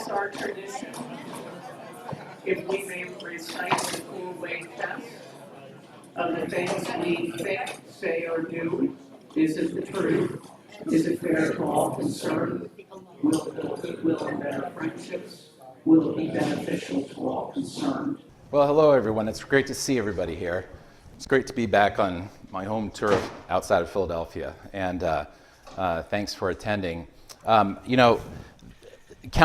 it's our tradition. If we may recite the full weight test of the things we think, say, or do, is it the truth? Is it fair to all concerned? Will it build goodwill and better friendships? Will it be beneficial to all concerned? Well, hello everyone. It's great to see everybody here. It's great to be back on my home turf outside of Philadelphia, and thanks for attending. Talking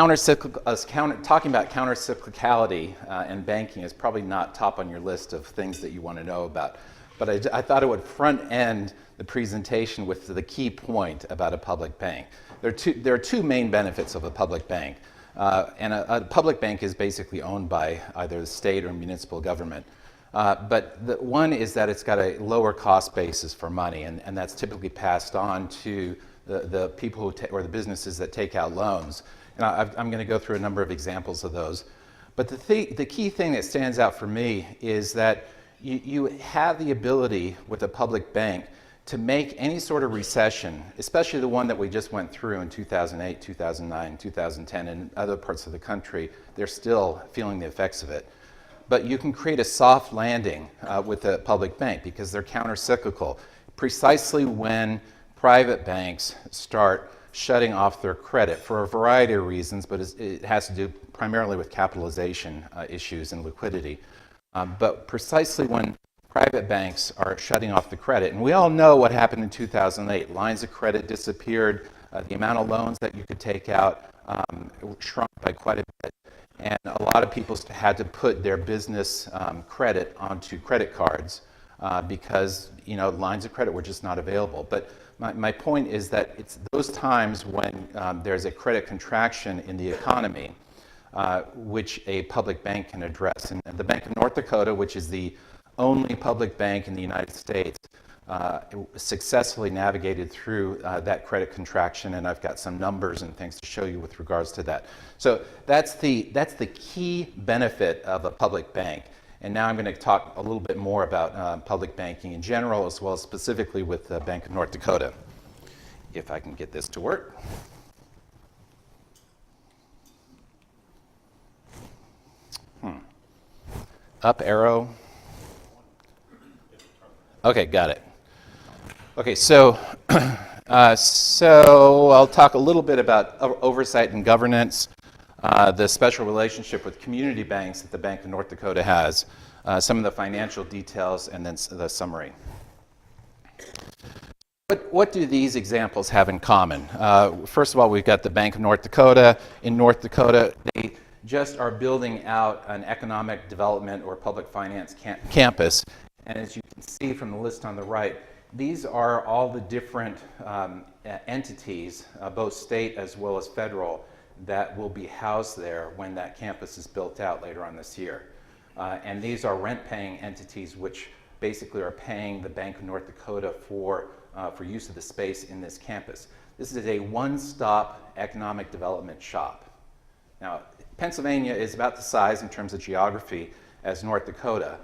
about countercyclicality and banking is probably not top on your list of things that you want to know about, but I thought it would front end the presentation with the key point about a public bank. There are two main benefits of a public bank. And a public bank is basically owned by either the state or municipal government. But the one is that it's got a lower cost basis for money, and that's typically passed on to the people or the businesses that take out loans. And I'm going to go through a number of examples of those. But the key thing that stands out for me is that you have the ability with a public bank to make any sort of recession, especially the one that we just went through in 2008, 2009, 2010, and other parts of the country, they're still feeling the effects of it. But you can create a soft landing with a public bank because they're counter-cyclical. Precisely when private banks start shutting off their credit for a variety of reasons, but it has to do primarily with capitalization issues and liquidity. But precisely when private banks are shutting off the credit. And we all know what happened in 2008. Lines of credit disappeared. The amount of loans that you could take out shrunk by quite a bit. And a lot of people had to put their business credit onto credit cards because lines of credit were just not available. But my point is that it's those times when there's a credit contraction in the economy which a public bank can address. And the Bank of North Dakota, which is the only public bank in the United States, successfully navigated through that credit contraction, and I've got some numbers and things to show you with regards to that. So that's the key benefit of a public bank. And now I'm going to talk a little bit more about public banking in general, as well as specifically with the Bank of North Dakota. If I can get this to work. Up arrow. Okay, got it. Okay, so I'll talk a little bit about oversight and governance, the special relationship with community banks that the Bank of North Dakota has, some of the financial details, and then the summary. What do these examples have in common? First of all, we've got the Bank of North Dakota. In North Dakota, they just are building out an economic development or public finance campus. And as you can see from the list on the right, these are all the different entities, both state as well as federal, that will be housed there when that campus is built out later on this year. And these are rent-paying entities which basically are paying the Bank of North Dakota for use of the space in this campus. This is a one-stop economic development shop. Now, Pennsylvania is about the size in terms of geography as North Dakota.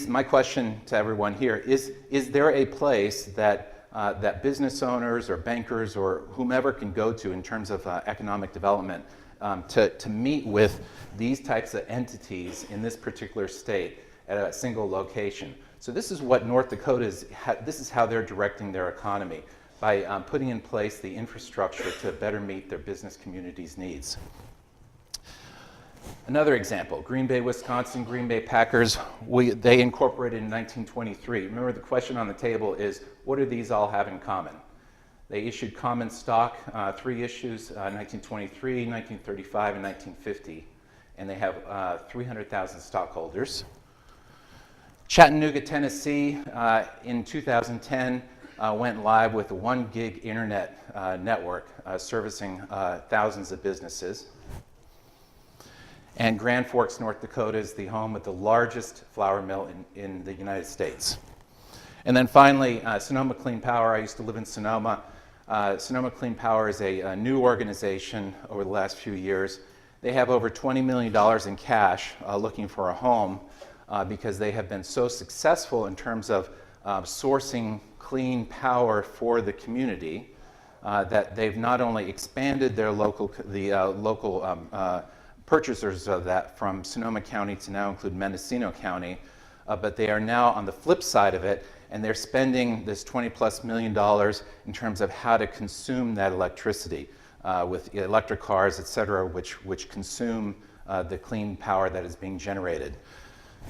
My question to everyone here is there a place that business owners or bankers or whomever can go to in terms of economic development to meet with these types of entities in this particular state at a single location? So this is what North Dakota this is how they're directing their economy, by putting in place the infrastructure to better meet their business community's needs. Another example, Green Bay, Wisconsin, Green Bay Packers, they incorporated in 1923. Remember, the question on the table is, what do these all have in common? They issued common stock, 3 issues, 1923, 1935, and 1950, and they have 300,000 stockholders. Chattanooga, Tennessee, in 2010, went live with a 1 gig internet network servicing thousands of businesses. And Grand Forks, North Dakota is the home of the largest flour mill in the United States. And then finally, Sonoma Clean Power. I used to live in Sonoma. Sonoma Clean Power is a new organization over the last few years. They have over $20 million in cash looking for a home because they have been so successful in terms of sourcing clean power for the community that they've not only expanded their local purchasers of that from Sonoma County to now include Mendocino County, but they are now on the flip side of it, and they're spending this $20+ million in terms of how to consume that electricity with electric cars, et cetera, which consume the clean power that is being generated.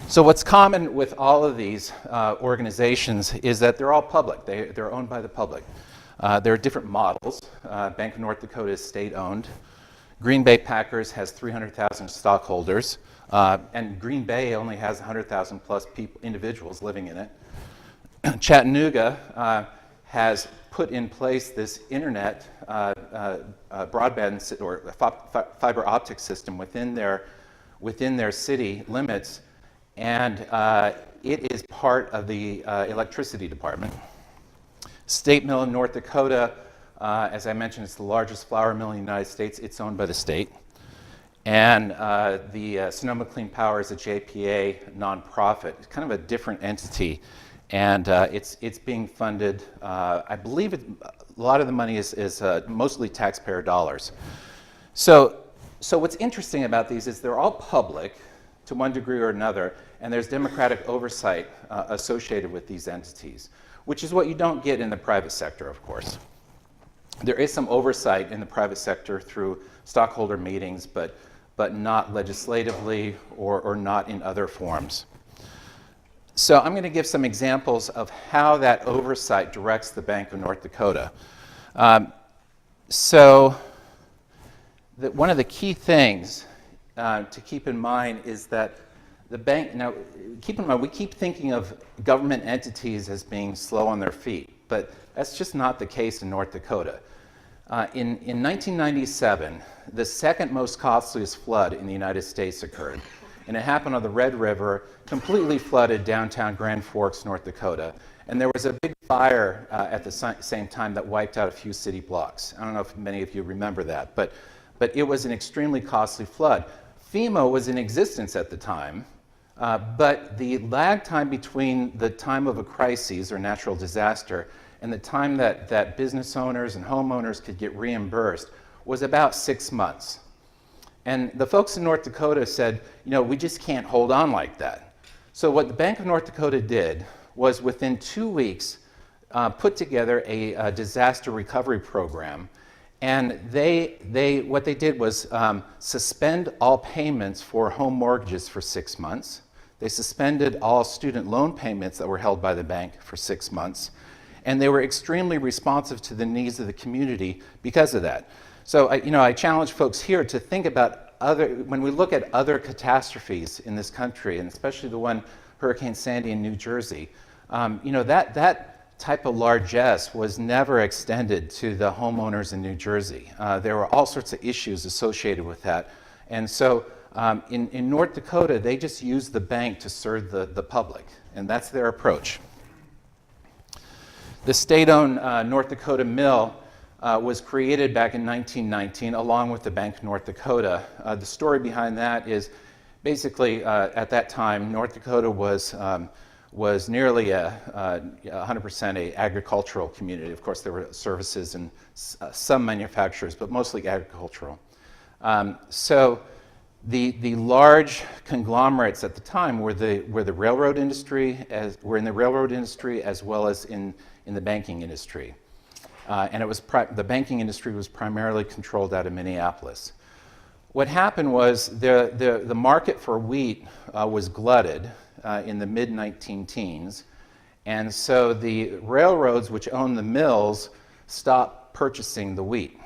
So what's common with all of these organizations is that they're all public. They're owned by the public. There are different models. Bank of North Dakota is state-owned. Green Bay Packers has 300,000 stockholders, and Green Bay only has 100,000+ individuals living in it. Chattanooga has put in place this internet broadband or fiber optic system within their city limits, and it is part of the electricity department. State Mill in North Dakota, as I mentioned, it's the largest flour mill in the United States. It's owned by the state. And the Sonoma Clean Power is a JPA nonprofit. It's kind of a different entity. And it's being funded, I believe a lot of the money is mostly taxpayer dollars. So what's interesting about these is they're all public to one degree or another, and there's democratic oversight associated with these entities, which is what you don't get in the private sector, of course. There is some oversight in the private sector through stockholder meetings, but not legislatively or not in other forms. So I'm going to give some examples of how that oversight directs the Bank of North Dakota. One of the key things to keep in mind is that the bank, now keep in mind, we keep thinking of government entities as being slow on their feet, but that's just not the case in North Dakota. In 1997, the second most costliest flood in the United States occurred, and it happened on the Red River, completely flooded downtown Grand Forks, North Dakota, and there was a big fire at the same time that wiped out a few city blocks. I don't know if many of you remember that, but it was an extremely costly flood. FEMA was in existence at the time, but the lag time between the time of a crisis or natural disaster and the time that business owners and homeowners could get reimbursed was about 6 months. And the folks in North Dakota said, we just can't hold on like that. So what the Bank of North Dakota did was within 2 weeks put together a disaster recovery program. And what they did was suspend all payments for home mortgages for 6 months. They suspended all student loan payments that were held by the bank for 6 months. And they were extremely responsive to the needs of the community because of that. So I challenge folks here to think about when we look at other catastrophes in this country, and especially the one, Hurricane Sandy in New Jersey, that type of largesse was never extended to the homeowners in New Jersey. There were all sorts of issues associated with that. And so in North Dakota, they just used the bank to serve the public, and that's their approach. The state-owned North Dakota Mill was created back in 1919 along with the Bank of North Dakota. The story behind that is basically at that time, North Dakota was nearly 100% an agricultural community. Of course, there were services and some manufacturers, but mostly agricultural. So the large conglomerates at the time were the railroad industry, as well as in the banking industry. And the banking industry was primarily controlled out of Minneapolis. What happened was the market for wheat was glutted in the mid-19-teens, and so the railroads, which owned the mills, stopped purchasing the wheat.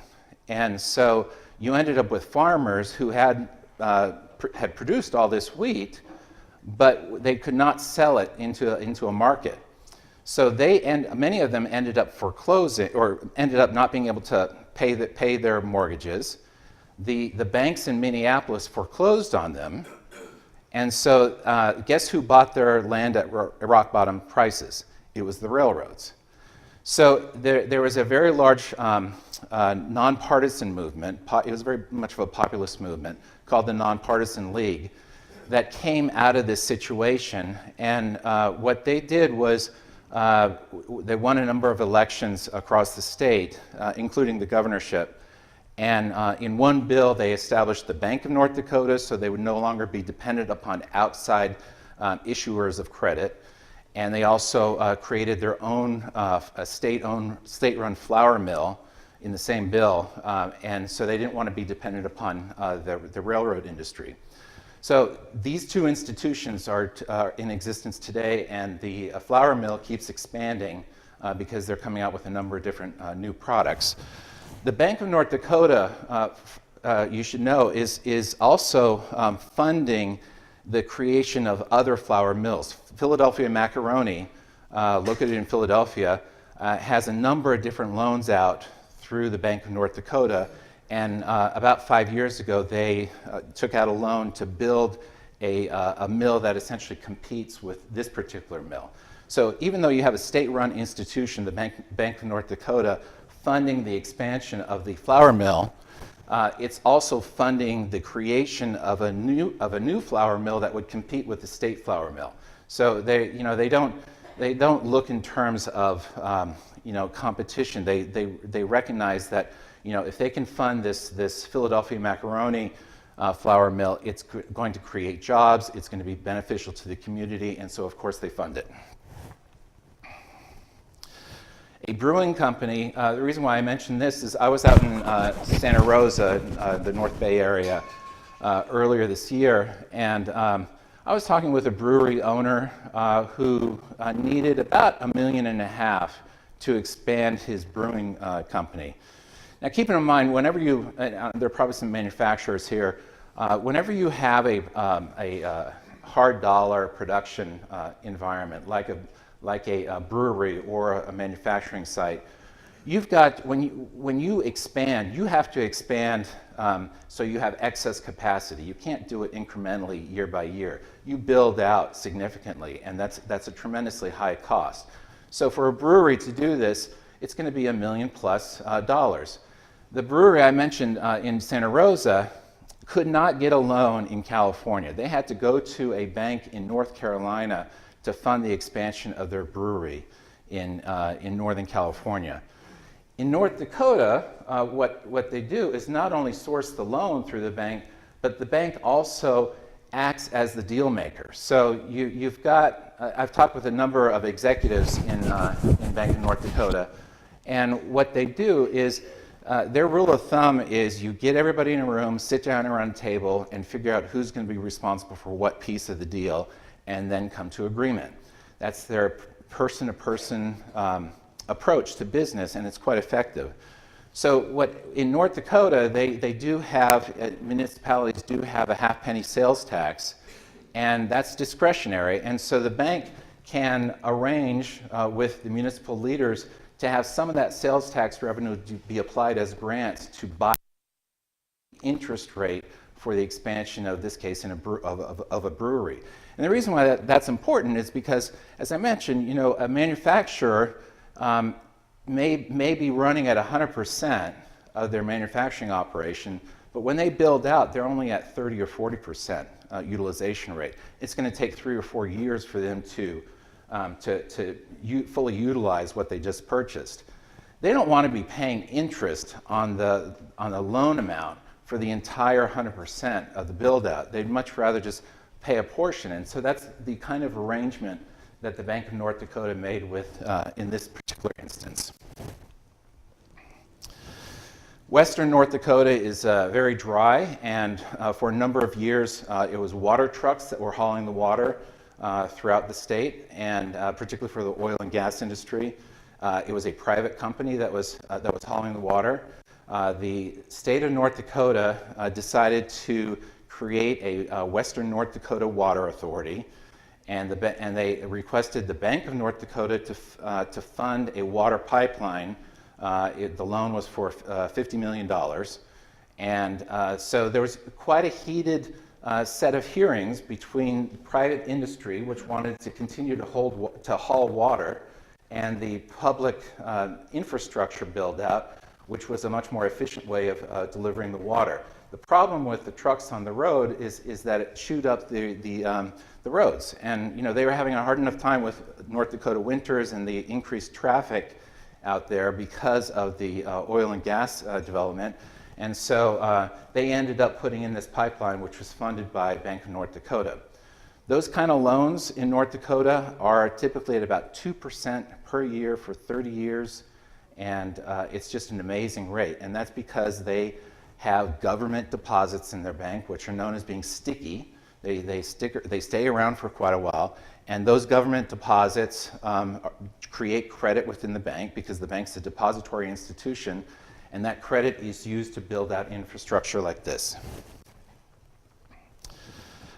And so you ended up with farmers who had produced all this wheat, but they could not sell it into a market. So many of them ended up foreclosing, or ended up not being able to pay their mortgages. The banks in Minneapolis foreclosed on them, and so guess who bought their land at rock bottom prices? It was the railroads. So there was a very large nonpartisan movement. It was very much of a populist movement called the Nonpartisan League that came out of this situation, and what they did was They won a number of elections across the state, including the governorship. And in one bill, they established the Bank of North Dakota so they would no longer be dependent upon outside issuers of credit. And they also created their own state-run flour mill in the same bill. And so they didn't want to be dependent upon the railroad industry. So these two institutions are in existence today, and the flour mill keeps expanding because they're coming out with a number of different new products. The Bank of North Dakota, you should know, is also funding the creation of other flour mills. Philadelphia Macaroni, located in Philadelphia, has a number of different loans out through the Bank of North Dakota. And about 5 years ago, they took out a loan to build a mill that essentially competes with this particular mill. So even though you have a state-run institution, the Bank of North Dakota, funding the expansion of the flour mill, it's also funding the creation of a new flour mill that would compete with the state flour mill. So they don't look in terms of competition. They recognize that if they can fund this Philadelphia Macaroni flour mill, it's going to create jobs, it's going to be beneficial to the community, and so of course they fund it. A brewing company, the reason why I mentioned this is I was out in Santa Rosa, the North Bay area, earlier this year, and I was talking with a brewery owner who needed about $1.5 million to expand his brewing company. Now, keeping in mind, whenever you, there are probably some manufacturers here, whenever you have a hard dollar production environment, like a brewery or a manufacturing site, you've got, when you expand, you have to expand so you have excess capacity. You can't do it incrementally year by year. You build out significantly, and that's a tremendously high cost. So for a brewery to do this, it's going to be $1 million plus dollars. The brewery I mentioned in Santa Rosa could not get a loan in California. They had to go to a bank in North Carolina to fund the expansion of their brewery in Northern California. In North Dakota, what they do is not only source the loan through the bank, but the bank also acts as the deal maker. So you've got, I've talked with a number of executives in Bank of North Dakota, and what they do is, their rule of thumb is you get everybody in a room, sit down around a table, and figure out who's going to be responsible for what piece of the deal, and then come to agreement. That's their person-to-person approach to business, and it's quite effective. So in North Dakota, they do have, municipalities do have a half-penny sales tax, and that's discretionary, and so the bank can arrange with the municipal leaders to have some of that sales tax revenue to be applied as grants to buy interest rate for the expansion of this case of a brewery. And the reason why that's important is because, as I mentioned, a manufacturer may be running at 100% of their manufacturing operation, but when they build out, they're only at 30 or 40% utilization rate. It's going to take 3 or 4 years for them to fully utilize what they just purchased. They don't want to be paying interest on the loan amount for the entire 100% of the build out. They'd much rather just pay a portion, and so that's the kind of arrangement that the Bank of North Dakota made with in this particular instance. Western North Dakota is very dry, and for a number of years it was water trucks that were hauling the water throughout the state, and particularly for the oil and gas industry. It was a private company that was hauling the water. The state of North Dakota decided to create a Western North Dakota Water Authority, and they requested the Bank of North Dakota to fund a water pipeline. The loan was for $50 million, and so there was quite a heated set of hearings between private industry, which wanted to continue to haul water, and the public infrastructure build out, which was a much more efficient way of delivering the water. The problem with the trucks on the road is that it chewed up the roads. And they were having a hard enough time with North Dakota winters and the increased traffic out there because of the oil and gas development. And so they ended up putting in this pipeline, which was funded by Bank of North Dakota. Those kind of loans in North Dakota are typically at about 2% per year for 30 years, and it's just an amazing rate. And that's because they have government deposits in their bank, which are known as being sticky. They stay around for quite a while, and those government deposits create credit within the bank because the bank's a depository institution, and that credit is used to build out infrastructure like this.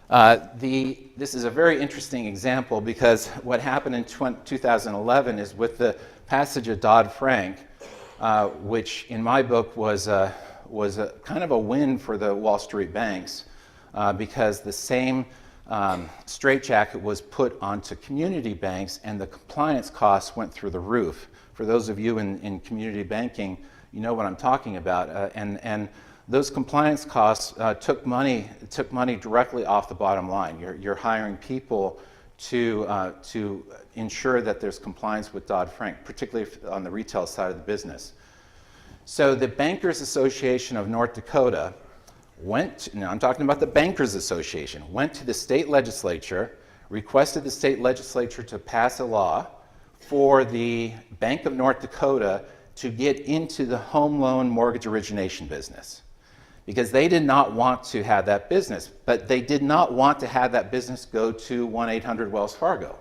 This is a very interesting example because what happened in 2011 is with the passage of Dodd-Frank, which in my book was a kind of a win for the Wall Street banks because the same straitjacket was put onto community banks and the compliance costs went through the roof. For those of you in community banking, you know what I'm talking about. And those compliance costs took money directly off the bottom line. You're hiring people to ensure that there's compliance with Dodd-Frank, particularly on the retail side of the business. So the Bankers Association of North Dakota now I'm talking about the Bankers Association, went to the state legislature, requested the state legislature to pass a law for the Bank of North Dakota to get into the home loan mortgage origination business. Because they did not want to have that business, but they did not want to have that business go to 1-800-WELLS-FARGO.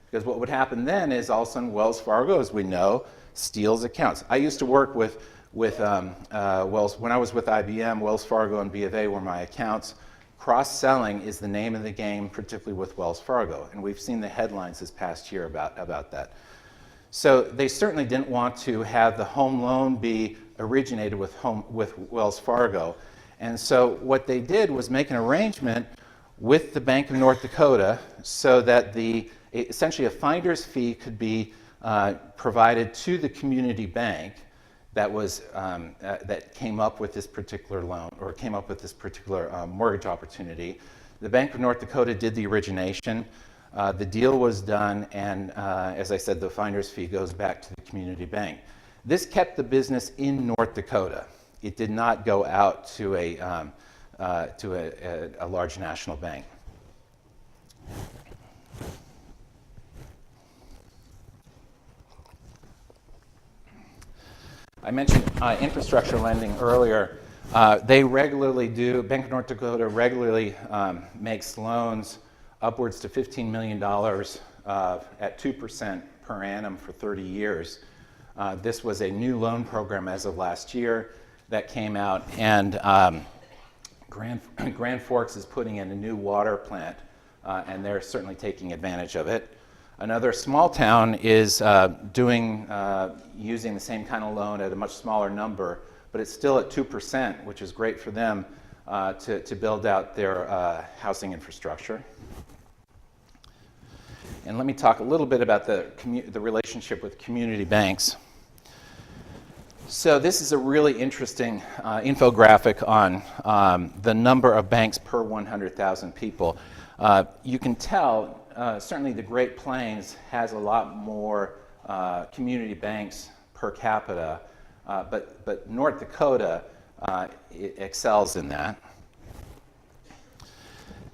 Because what would happen then is all of a sudden Wells Fargo, as we know, steals accounts. I used to work with Wells, when I was with IBM, Wells Fargo and B of A were my accounts. Cross-selling is the name of the game, particularly with Wells Fargo, and we've seen the headlines this past year about that. So they certainly didn't want to have the home loan be originated with Wells Fargo. And so what they did was make an arrangement with the Bank of North Dakota so that essentially a finder's fee could be provided to the community bank that came up with this particular loan or came up with this particular mortgage opportunity. The Bank of North Dakota did the origination. The deal was done, and as I said, the finder's fee goes back to the community bank. This kept the business in North Dakota. It did not go out to a large national bank. I mentioned infrastructure lending earlier. They regularly do, Bank of North Dakota regularly makes loans upwards to $15 million at 2% per annum for 30 years. This was a new loan program as of last year that came out, and Grand Forks is putting in a new water plant, and they're certainly taking advantage of it. Another small town is using the same kind of loan at a much smaller number, but it's still at 2%, which is great for them to build out their housing infrastructure. And let me talk a little bit about the relationship with community banks. So this is a really interesting infographic on the number of banks per 100,000 people. You can tell, certainly the Great Plains has a lot more community banks per capita, but North Dakota excels in that.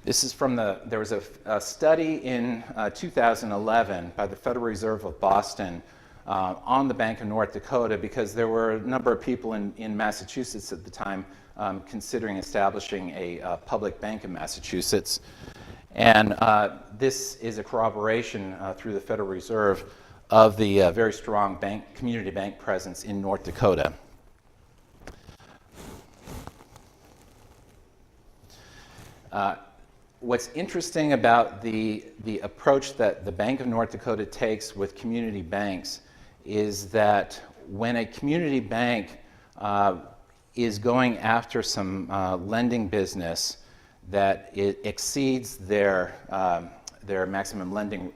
This is from there was a study in 2011 by the Federal Reserve of Boston on the Bank of North Dakota because there were a number of people in Massachusetts at the time considering establishing a public bank in Massachusetts. And this is a corroboration through the Federal Reserve of the very strong community bank presence in North Dakota. What's interesting about the approach that the Bank of North Dakota takes with community banks is that when a community bank is going after some lending business that it exceeds their maximum lending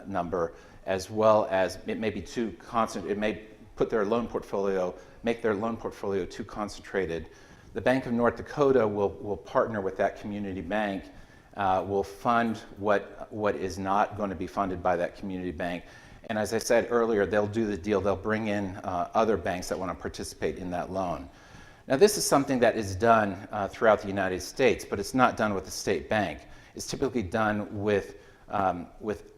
number, as well as it may be too constant, it may put their loan portfolio, make their loan portfolio too concentrated, The Bank of North Dakota will partner with that community bank, will fund what is not going to be funded by that community bank. And as I said earlier, they'll do the deal. They'll bring in other banks that want to participate in that loan. Now, this is something that is done throughout the United States, but it's not done with the state bank. It's typically done with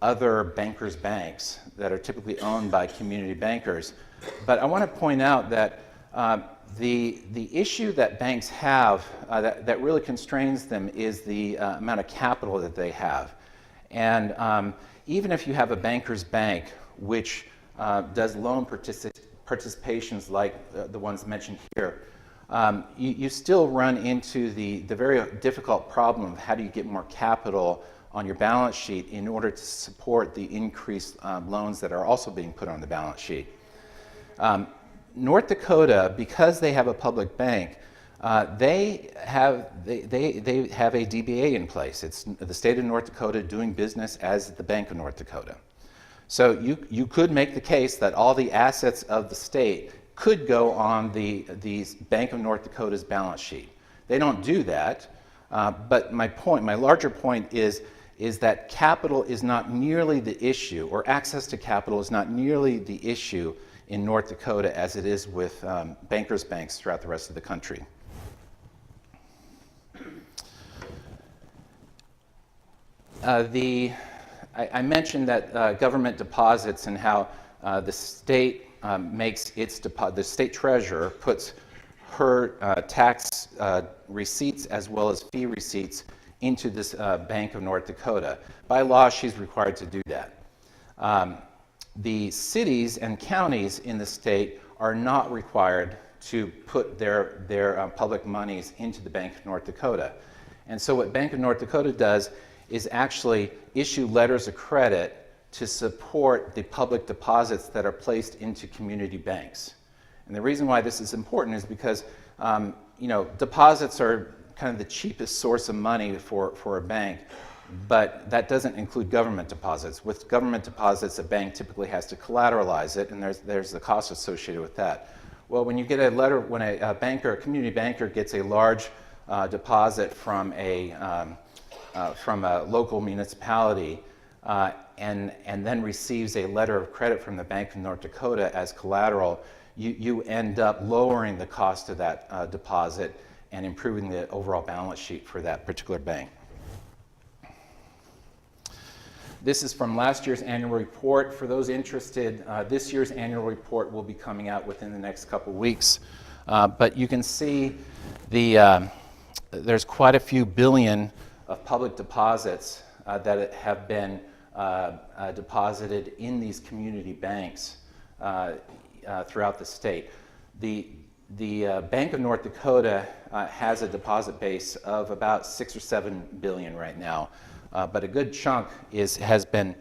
other bankers' banks that are typically owned by community bankers. But I want to point out that the issue that banks have that really constrains them is the amount of capital that they have. And even if you have a banker's bank which does loan participations like the ones mentioned here, you still run into the very difficult problem of how do you get more capital on your balance sheet in order to support the increased loans that are also being put on the balance sheet. North Dakota, because they have a public bank, they have a DBA in place. It's the state of North Dakota doing business as the Bank of North Dakota. So you could make the case that all the assets of the state could go on the Bank of North Dakota's balance sheet. They don't do that, but my larger point is that capital is not nearly the issue, or access to capital is not nearly the issue in North Dakota as it is with bankers' banks throughout the rest of the country. I mentioned that government deposits and how the state makes the state treasurer puts her tax receipts as well as fee receipts into this Bank of North Dakota. By law, she's required to do that. The cities and counties in the state are not required to put their public monies into the Bank of North Dakota. And so what Bank of North Dakota does is actually issue letters of credit to support the public deposits that are placed into community banks. And the reason why this is important is because deposits are kind of the cheapest source of money for a bank, but that doesn't include government deposits. With government deposits, a bank typically has to collateralize it, and there's the cost associated with that. Well, when you get a letter, when a community banker gets a large deposit from a local municipality and then receives a letter of credit from the Bank of North Dakota as collateral, you end up lowering the cost of that deposit and improving the overall balance sheet for that particular bank. This is from last year's annual report. For those interested, this year's annual report will be coming out within the next couple weeks. But you can see there's quite a few billion of public deposits that have been deposited in these community banks throughout the state. The Bank of North Dakota has a deposit base of about 6 or 7 billion right now. But a good chunk has been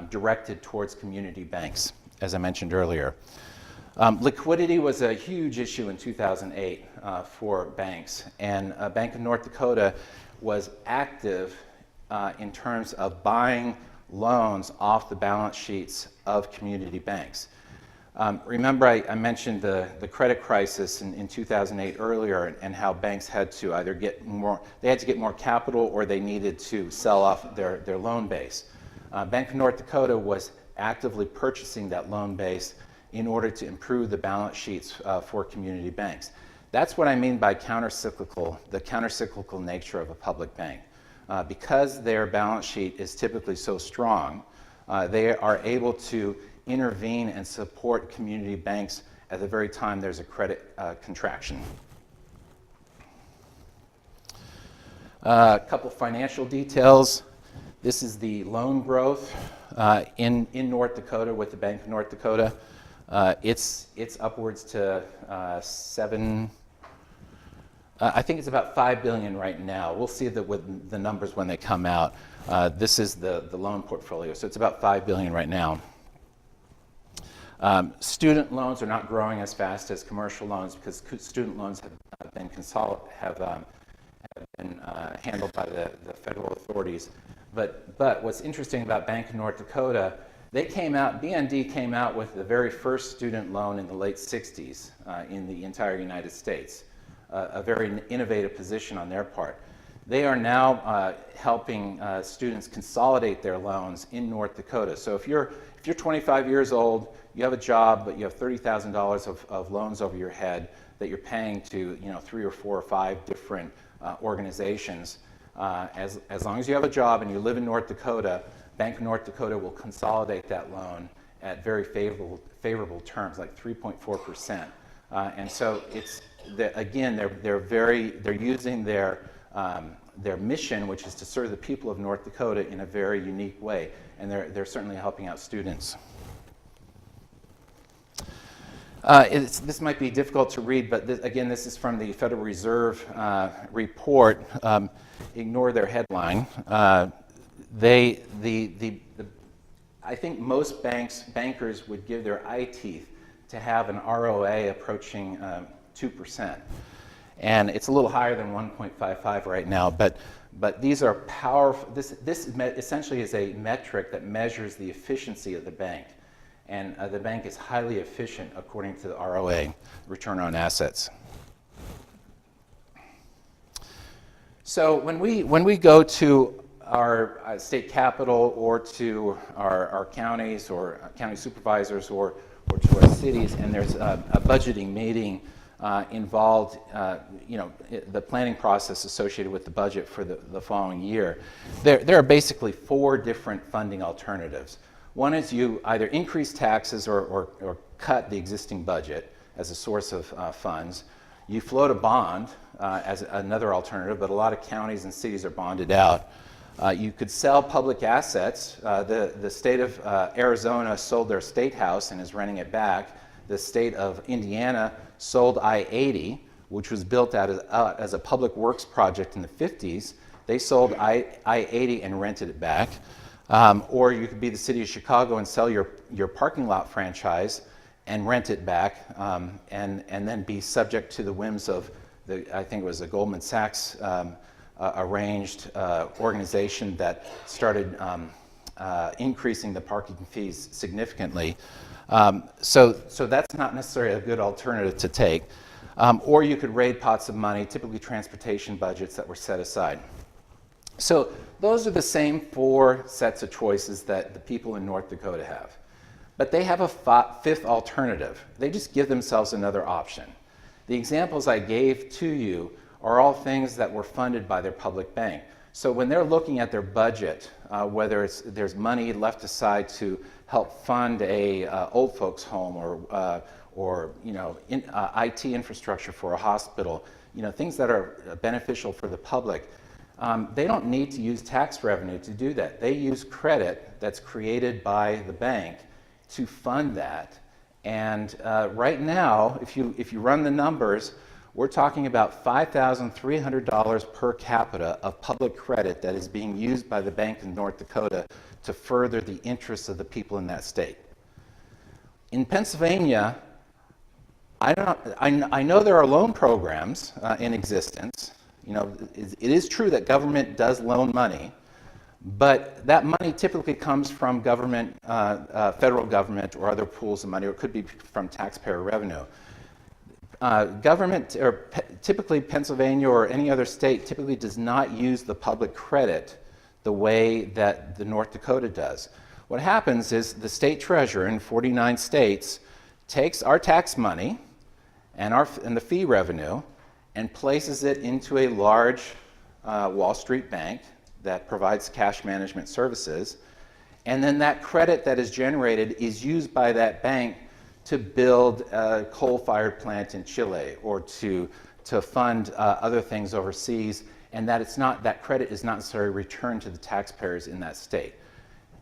directed towards community banks, as I mentioned earlier. Liquidity was a huge issue in 2008 for banks, and Bank of North Dakota was active in terms of buying loans off the balance sheets of community banks. Remember I mentioned the credit crisis in 2008 earlier, and how banks had to either get more capital, or they needed to sell off their loan base. Bank of North Dakota was actively purchasing that loan base in order to improve the balance sheets for community banks. That's what I mean by the countercyclical nature of a public bank. Because their balance sheet is typically so strong, they are able to intervene and support community banks at the very time there's a credit contraction. A couple financial details. This is the loan growth in North Dakota with the Bank of North Dakota. It's upwards to I think it's about $5 billion right now. We'll see with the numbers when they come out. This is the loan portfolio, so it's about $5 billion right now. Student loans are not growing as fast as commercial loans because student loans have been handled by the federal authorities. But what's interesting about Bank of North Dakota, BND came out with the very first student loan in the late 60s in the entire United States. a very innovative position on their part. They are now helping students consolidate their loans in North Dakota. So if you're 25 years old, you have a job, but you have $30,000 of loans over your head that you're paying to 3 or 4 or 5 different organizations. As long as you have a job and you live in North Dakota, Bank of North Dakota will consolidate that loan at very favorable terms, like 3.4%. And so it's again, they're using their mission, which is to serve the people of North Dakota in a very unique way, and they're certainly helping out students. This might be difficult to read, but this is from the Federal Reserve report. Ignore their headline. I think most bankers would give their eye teeth to have an ROA approaching 2%. And it's a little higher than 1.55 right now, but these are powerful. This essentially is a metric that measures the efficiency of the bank. And the bank is highly efficient according to the ROA, return on assets. So when we go to our state capital or to our counties or county supervisors or to our cities, and there's a budgeting meeting involved, the planning process associated with the budget for the following year, there are basically 4 different funding alternatives. One is you either increase taxes or cut the existing budget as a source of funds. You float a bond as another alternative, but a lot of counties and cities are bonded out. You could sell public assets. The state of Arizona sold their state house and is renting it back. The state of Indiana sold I-80, which was built out as a public works project in the 50s. They sold I-80 and rented it back. Or you could be the city of Chicago and sell your parking lot franchise and rent it back, and then be subject to the whims of I think it was a Goldman Sachs arranged organization that started increasing the parking fees significantly. So that's not necessarily a good alternative to take. Or you could raid pots of money, typically transportation budgets that were set aside. So those are the same 4 sets of choices that the people in North Dakota have. But they have a 5th alternative. They just give themselves another option. The examples I gave to you are all things that were funded by their public bank. So when they're looking at their budget, whether there's money left aside to help fund a old folks home or IT infrastructure for a hospital, things that are beneficial for the public, they don't need to use tax revenue to do that. They use credit that's created by the bank to fund that. And right now, if you run the numbers, we're talking about $5,300 per capita of public credit that is being used by the Bank of North Dakota to further the interests of the people in that state. In Pennsylvania, I know there are loan programs in existence. It is true that government does loan money, but that money typically comes from government, federal government, or other pools of money, or it could be from taxpayer revenue. Government, or typically Pennsylvania or any other state, typically does not use the public credit the way that the North Dakota does. What happens is the state treasurer in 49 states takes our tax money and the fee revenue and places it into a large Wall Street bank that provides cash management services, and then that credit that is generated is used by that bank to build a coal-fired plant in Chile or to fund other things overseas, and that credit is not necessarily returned to the taxpayers in that state.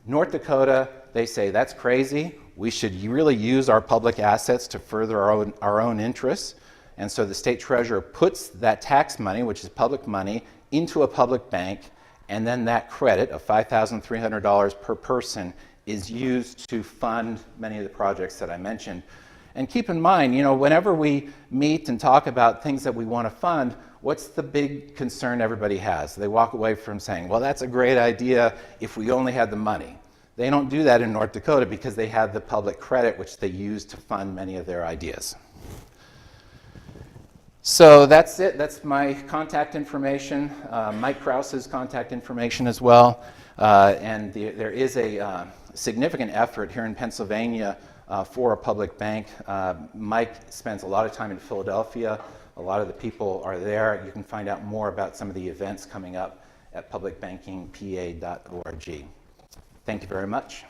North Dakota, they say that's crazy. We should really use our public assets to further our own interests. And so the state treasurer puts that tax money, which is public money, into a public bank, and then that credit of $5,300 per person is used to fund many of the projects that I mentioned. And keep in mind, whenever we meet and talk about things that we want to fund, what's the big concern everybody has? They walk away from saying, well, that's a great idea if we only had the money. They don't do that in North Dakota because they have the public credit, which they use to fund many of their ideas. So that's it. That's my contact information, Mike Krause's contact information as well. And there is a significant effort here in Pennsylvania for a public bank. Mike spends a lot of time in Philadelphia. A lot of the people are there. You can find out more about some of the events coming up at publicbankingpa.org. Thank you very much.